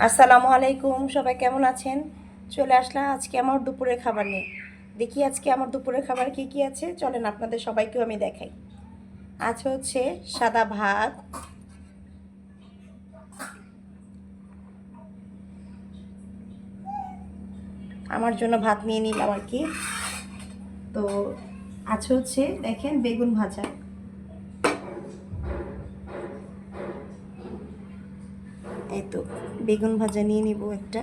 আসসালামু আলাইকুম, সবাই কেমন আছেন? চলে আসলাম আজকে আমার দুপুরের খাবার নিয়ে। দেখি আজকে আমার দুপুরের খাবার কি কি আছে, চলেন আপনাদের সবাইকেও আমি দেখাই। আজ হচ্ছে সাদা ভাত, আমার জন্য ভাত নিয়ে নিলাম আর কি। তো আছে হচ্ছে দেখেন বেগুন ভাজা, এই তো বেগুন ভাজা নিয়ে নিব একটা।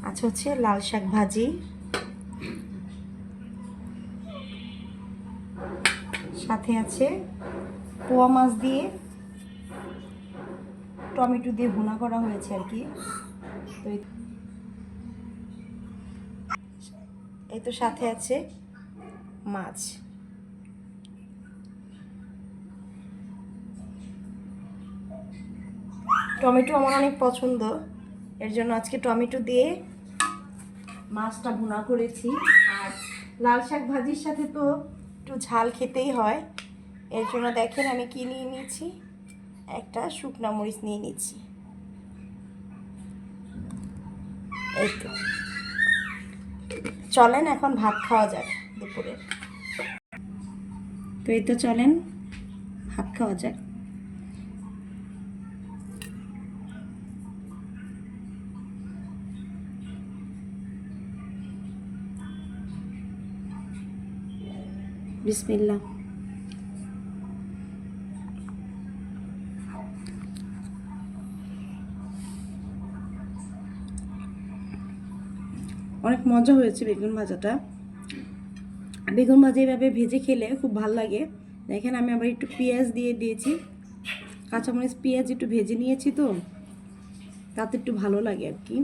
আছে হচ্ছে লাল শাক ভাজি, সাথে আছে পোয়া মাছ দিয়ে টমেটো দিয়ে ভুনা করা হয়েছে আর কি। তো এই তো সাথে আছে মাছ। টমেটো আমার অনেক পছন্দ, এর জন্য আজকে টমেটো দিয়ে মাছটা ভুনা করেছি। আর লাল শাক ভাজির সাথে তো একটু ঝাল খেতেই হয়, এর জন্য দেখেন আমি কি নিয়ে নিয়েছি, একটা শুকনো মরিচ নিয়ে নিচ্ছি। এই তো চলেন এখন ভাত খাওয়া যাক দুপুরে। তো এই তো চলেন ভাত খাওয়া যাক। বিসমিল্লাহ। অনেক মজা হয়েছে বেগুন ভাজাটা। বেগুন ভাজা এইভাবে ভেজে খেলে খুব ভালো লাগে। দেখেন আমি আবার একটু পেঁয়াজ দিয়ে দিয়েছি, কাঁচামরিচ পেঁয়াজ একটু ভেজে নিয়েছি, তো তাতে একটু ভালো লাগে আর কি।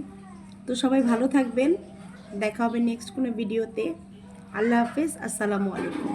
তো সবাই ভালো থাকবেন, দেখা হবে নেক্সট কোনো ভিডিওতে। আল্লাহ হাফেজ, আসসালামু আলাইকুম।